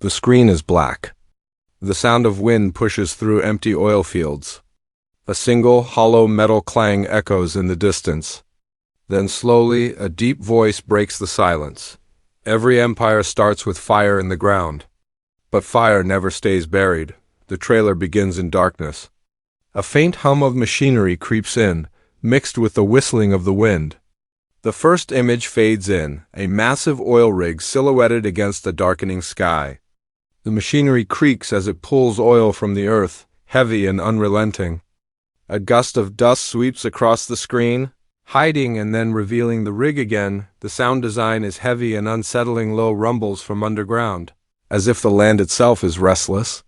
The screen is black. The sound of wind pushes through empty oil fields. A single, hollow metal clang echoes in the distance. Then slowly, a deep voice breaks the silence. Every empire starts with fire in the ground. But fire never stays buried. The trailer begins in darkness. A faint hum of machinery creeps in, mixed with the whistling of the wind. The first image fades in, a massive oil rig silhouetted against the darkening sky. The machinery creaks as it pulls oil from the earth, heavy and unrelenting. A gust of dust sweeps across the screen, hiding and then revealing the rig again. The sound design is heavy and unsettling, low rumbles from underground, as if the land itself is restless.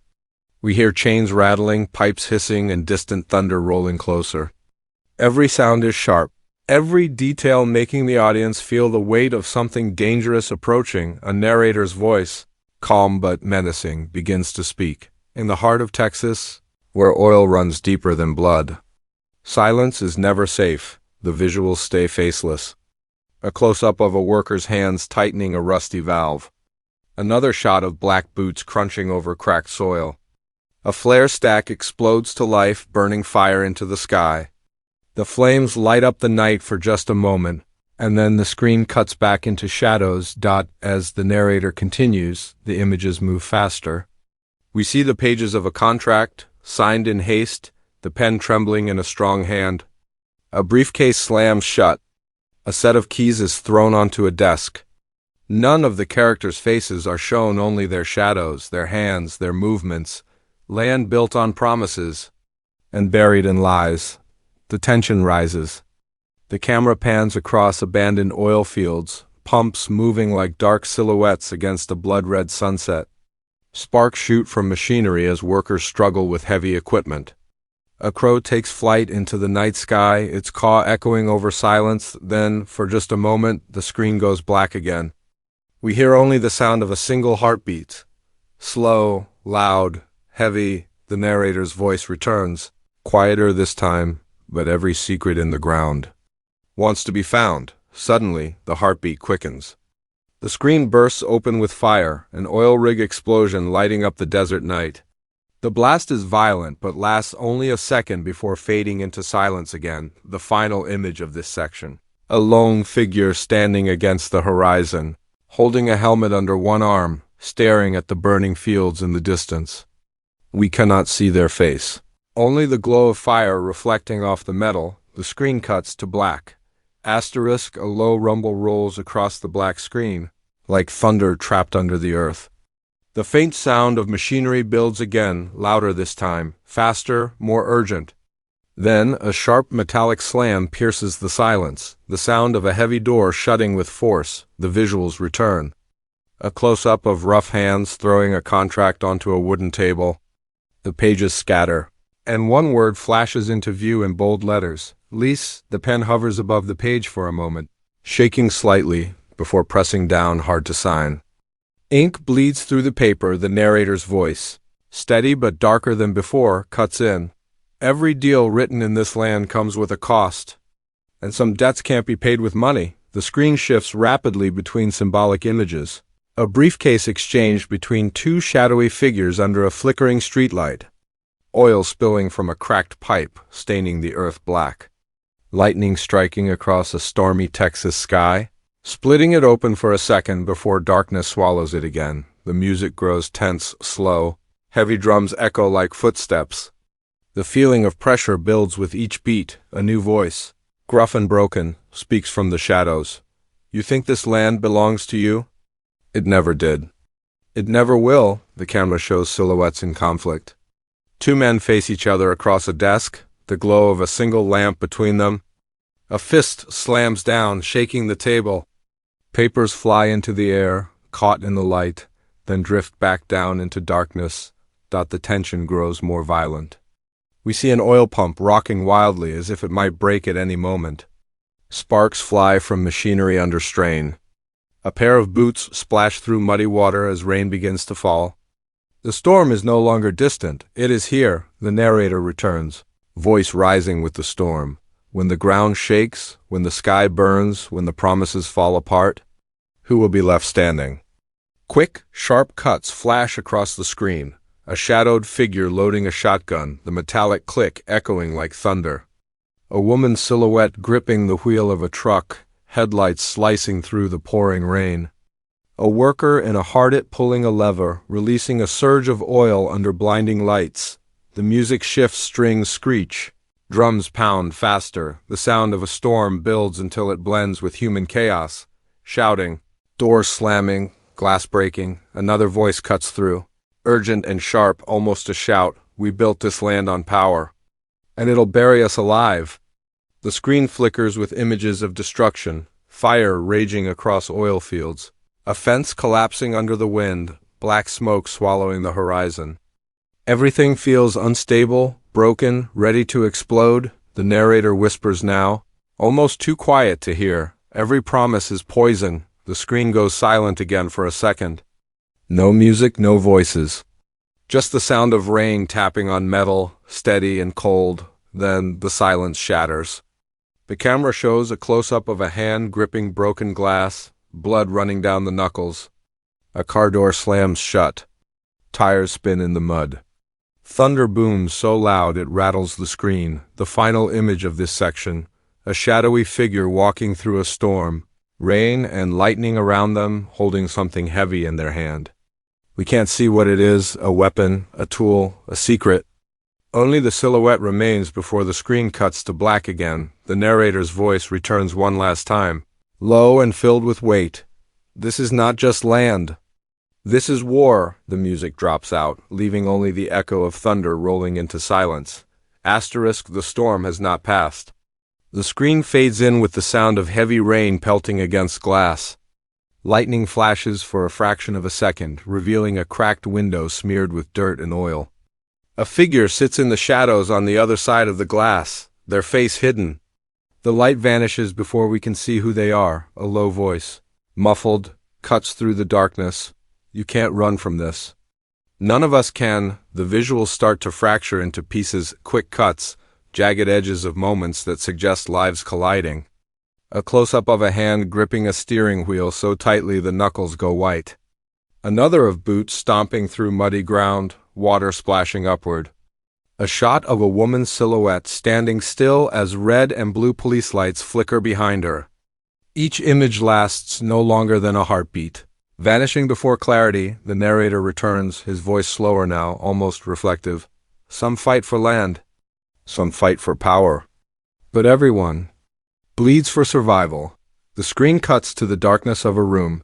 We hear chains rattling, pipes hissing, and distant thunder rolling closer. Every sound is sharp, every detail making the audience feel the weight of something dangerous approaching. A narrator's voice, calm but menacing, begins to speak. In the heart of Texas, where oil runs deeper than blood, silence is never safe. The visuals stay faceless. A close-up of a worker's hands tightening a rusty valve. Another shot of black boots crunching over cracked soil. A flare stack explodes to life, burning fire into the sky. The flames light up the night for just a moment, and then the screen cuts back into shadows. As the narrator continues, the images move faster. We see the pages of a contract, signed in haste, the pen trembling in a strong hand. A briefcase slams shut. A set of keys is thrown onto a desk. None of the characters' faces are shown, only their shadows, their hands, their movements. Land built on promises and buried in lies. The tension rises. The camera pans across abandoned oil fields, pumps moving like dark silhouettes against a blood-red sunset. Sparks shoot from machinery as workers struggle with heavy equipment. A crow takes flight into the night sky, its caw echoing over silence. Then, for just a moment, the screen goes black again. We hear only the sound of a single heartbeat. Slow, loud, heavy, the narrator's voice returns, quieter this time, but every secret in the ground wants to be found. Suddenly, the heartbeat quickens. The screen bursts open with fire, an oil rig explosion lighting up the desert night. The blast is violent, but lasts only a second before fading into silence again. The final image of this section. A lone figure standing against the horizon, holding a helmet under one arm, staring at the burning fields in the distance. We cannot see their face. Only the glow of fire reflecting off the metal. The screen cuts to black. Asterisk, a low rumble rolls across the black screen, like thunder trapped under the earth. The faint sound of machinery builds again, louder this time, faster, more urgent. Then a sharp metallic slam pierces the silence, the sound of a heavy door shutting with force. The visuals return. A close-up of rough hands throwing a contract onto a wooden table. The pages scatter, and one word flashes into view in bold letters. Lease. The pen hovers above the page for a moment, shaking slightly before pressing down hard to sign. Ink bleeds through the paper. The narrator's voice, steady but darker than before, cuts in. Every deal written in this land comes with a cost, and some debts can't be paid with money. The screen shifts rapidly between symbolic images. A briefcase exchanged between two shadowy figures under a flickering streetlight. Oil spilling from a cracked pipe, staining the earth black. Lightning striking across a stormy Texas sky, splitting it open for a second before darkness swallows it again. The music grows tense, slow. Heavy drums echo like footsteps. The feeling of pressure builds with each beat. A new voice, gruff and broken, speaks from the shadows. You think this land belongs to you? It never did. It never will. The camera shows silhouettes in conflict. Two men face each other across a desk, the glow of a single lamp between them. A fist slams down, shaking the table. Papers fly into the air, caught in the light, then drift back down into darkness. The tension grows more violent. We see an oil pump rocking wildly as if it might break at any moment. Sparks fly from machinery under strain. A pair of boots splash through muddy water as rain begins to fall. The storm is no longer distant. It is here. The narrator returns, voice rising with the storm. When the ground shakes, when the sky burns, when the promises fall apart, who will be left standing? Quick, sharp cuts flash across the screen. A shadowed figure loading a shotgun, the metallic click echoing like thunder. A woman's silhouette gripping the wheel of a truck, headlights slicing through the pouring rain. A worker in a hardit pulling a lever, releasing a surge of oil under blinding lights. The music shifts, strings screech. Drums pound faster. The sound of a storm builds until it blends with human chaos. Shouting, doors slamming, glass breaking. Another voice cuts through. Urgent and sharp, almost a shout. We built this land on power. And it'll bury us alive. The screen flickers with images of destruction. Fire raging across oil fields. A fence collapsing under the wind. Black smoke swallowing the horizon. Everything feels unstable, broken, ready to explode. The narrator whispers now. Almost too quiet to hear. Every promise is poison. The screen goes silent again for a second. No music, no voices. Just the sound of rain tapping on metal, steady and cold. Then the silence shatters. The camera shows a close-up of a hand gripping broken glass, blood running down the knuckles. A car door slams shut. Tires spin in the mud. Thunder booms so loud it rattles the screen. The final image of this section. A shadowy figure walking through a storm. Rain and lightning around them, holding something heavy in their hand. We can't see what it is, a weapon, a tool, a secret. Only the silhouette remains before the screen cuts to black again. The narrator's voice returns one last time, low and filled with weight. This is not just land. This is war. The music drops out, leaving only the echo of thunder rolling into silence. Asterisk, the storm has not passed. The screen fades in with the sound of heavy rain pelting against glass. Lightning flashes for a fraction of a second, revealing a cracked window smeared with dirt and oil. A figure sits in the shadows on the other side of the glass, their face hidden. The light vanishes before we can see who they are. A low voice, muffled, cuts through the darkness. You can't run from this. None of us can. The visuals start to fracture into pieces, quick cuts, jagged edges of moments that suggest lives colliding. A close-up of a hand gripping a steering wheel so tightly the knuckles go white. Another of boots stomping through muddy ground, water splashing upward. A shot of a woman's silhouette standing still as red and blue police lights flicker behind her. Each image lasts no longer than a heartbeat. Vanishing before clarity, the narrator returns, his voice slower now, almost reflective. Some fight for land. Some fight for power. But everyone bleeds for survival. The screen cuts to the darkness of a room.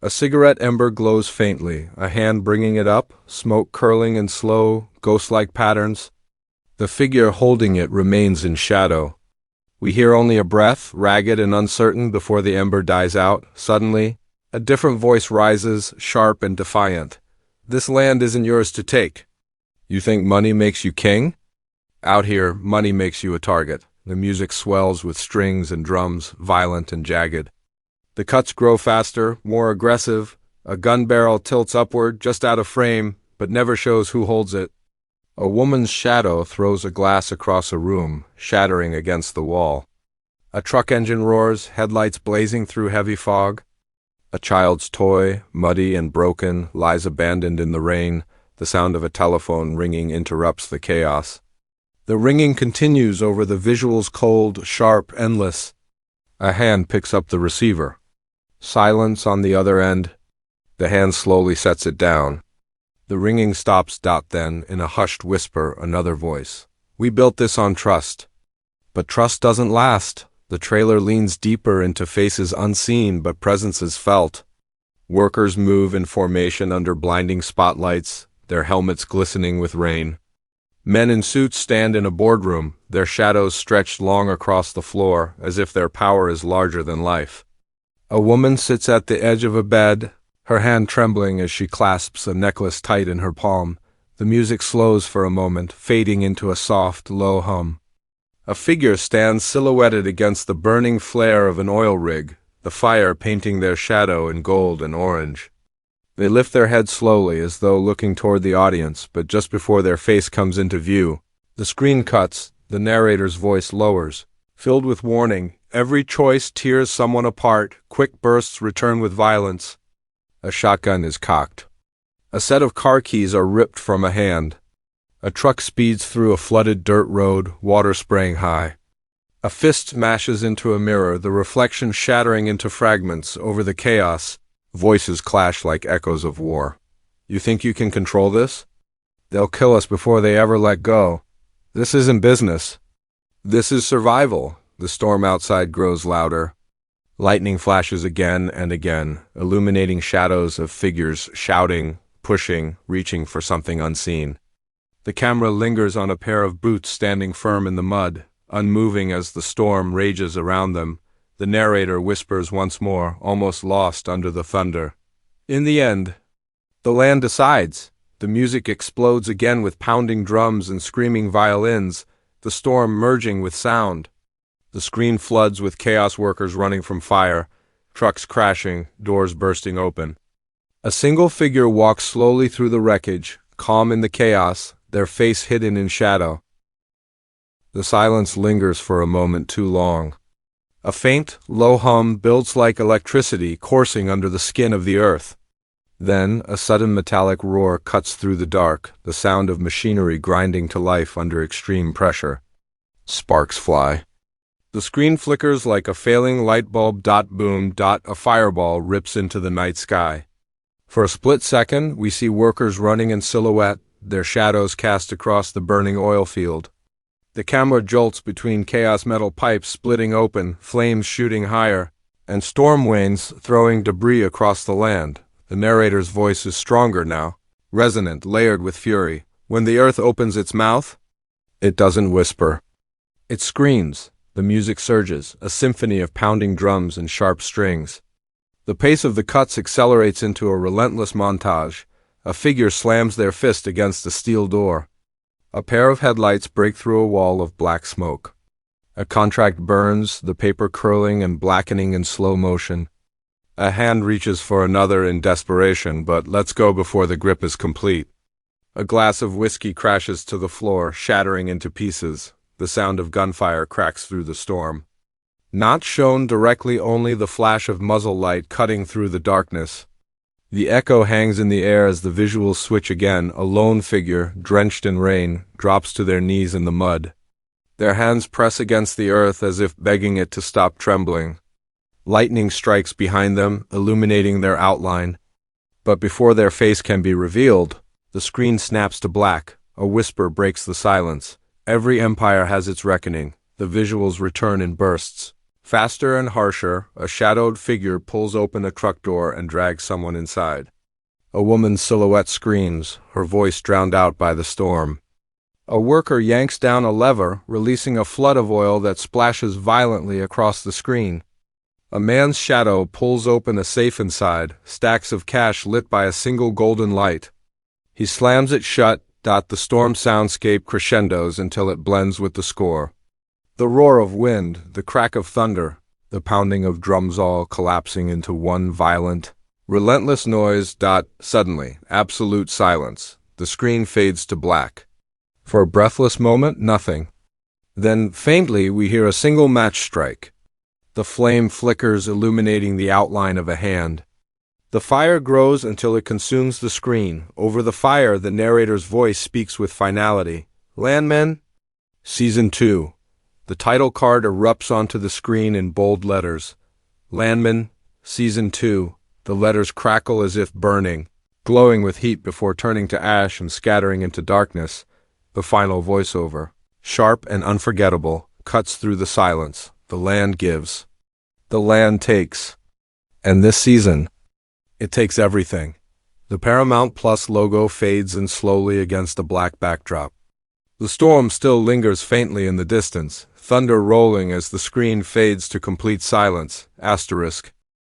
A cigarette ember glows faintly, a hand bringing it up, smoke curling in slow, ghost-like patterns. The figure holding it remains in shadow. We hear only a breath, ragged and uncertain, before the ember dies out. Suddenly, a different voice rises, sharp and defiant. This land isn't yours to take. You think money makes you king? Out here, money makes you a target. The music swells with strings and drums, violent and jagged. The cuts grow faster, more aggressive. A gun barrel tilts upward, just out of frame, but never shows who holds it. A woman's shadow throws a glass across a room, shattering against the wall. A truck engine roars, headlights blazing through heavy fog. A child's toy, muddy and broken, lies abandoned in the rain. The sound of a telephone ringing interrupts the chaos. The ringing continues over the visuals, cold, sharp, endless. A hand picks up the receiver. Silence on the other end. The hand slowly sets it down. The ringing stops. Then, in a hushed whisper, another voice. We built this on trust. But trust doesn't last. The trailer leans deeper into faces unseen but presences felt. Workers move in formation under blinding spotlights, their helmets glistening with rain. Men in suits stand in a boardroom, their shadows stretched long across the floor, as if their power is larger than life. A woman sits at the edge of a bed, her hand trembling as she clasps a necklace tight in her palm. The music slows for a moment, fading into a soft, low hum. A figure stands silhouetted against the burning flare of an oil rig, the fire painting their shadow in gold and orange. They lift their heads slowly as though looking toward the audience, but just before their face comes into view, the screen cuts, the narrator's voice lowers. Filled with warning, every choice tears someone apart, quick bursts return with violence. A shotgun is cocked. A set of car keys are ripped from a hand. A truck speeds through a flooded dirt road, water spraying high. A fist smashes into a mirror, the reflection shattering into fragments. Over the chaos, voices clash like echoes of war. You think you can control this? They'll kill us before they ever let go. This isn't business. This is survival. The storm outside grows louder. Lightning flashes again and again, illuminating shadows of figures shouting, pushing, reaching for something unseen. The camera lingers on a pair of boots standing firm in the mud, unmoving as the storm rages around them. The narrator whispers once more, almost lost under the thunder. In the end, the land decides. The music explodes again with pounding drums and screaming violins, the storm merging with sound. The screen floods with chaos workers running from fire, trucks crashing, doors bursting open. A single figure walks slowly through the wreckage, calm in the chaos, their face hidden in shadow. The silence lingers for a moment too long. A faint, low hum builds like electricity coursing under the skin of the earth. Then, a sudden metallic roar cuts through the dark, the sound of machinery grinding to life under extreme pressure. Sparks fly. The screen flickers like a failing light bulb. Boom. A fireball rips into the night sky. For a split second, we see workers running in silhouette, their shadows cast across the burning oil field. The camera jolts between chaos metal pipes splitting open, flames shooting higher, and storm winds throwing debris across the land. The narrator's voice is stronger now, resonant, layered with fury. When the earth opens its mouth, it doesn't whisper. It screams. The music surges, a symphony of pounding drums and sharp strings. The pace of the cuts accelerates into a relentless montage. A figure slams their fist against a steel door. A pair of headlights break through a wall of black smoke. A contract burns, the paper curling and blackening in slow motion. A hand reaches for another in desperation, but lets go before the grip is complete. A glass of whiskey crashes to the floor, shattering into pieces. The sound of gunfire cracks through the storm. Not shown directly, only the flash of muzzle light cutting through the darkness. The echo hangs in the air as the visuals switch again. A lone figure, drenched in rain, drops to their knees in the mud. Their hands press against the earth as if begging it to stop trembling. Lightning strikes behind them, illuminating their outline. But before their face can be revealed, the screen snaps to black. A whisper breaks the silence. Every empire has its reckoning. The visuals return in bursts. Faster and harsher, a shadowed figure pulls open a truck door and drags someone inside. A woman's silhouette screams, her voice drowned out by the storm. A worker yanks down a lever, releasing a flood of oil that splashes violently across the screen. A man's shadow pulls open a safe inside, stacks of cash lit by a single golden light. He slams it shut. The storm soundscape crescendos until it blends with the score. The roar of wind, the crack of thunder, the pounding of drums all collapsing into one violent, relentless noise. Suddenly, absolute silence. The screen fades to black. For a breathless moment, nothing. Then, faintly, we hear a single match strike. The flame flickers, illuminating the outline of a hand. The fire grows until it consumes the screen. Over the fire, the narrator's voice speaks with finality. Landman? Season 2. The title card erupts onto the screen in bold letters. Landman, Season 2. The letters crackle as if burning, glowing with heat before turning to ash and scattering into darkness. The final voiceover, sharp and unforgettable, cuts through the silence. The land gives. The land takes. And this season, it takes everything. The Paramount Plus logo fades in slowly against a black backdrop. The storm still lingers faintly in the distance, thunder rolling as the screen fades to complete silence. Asterisk.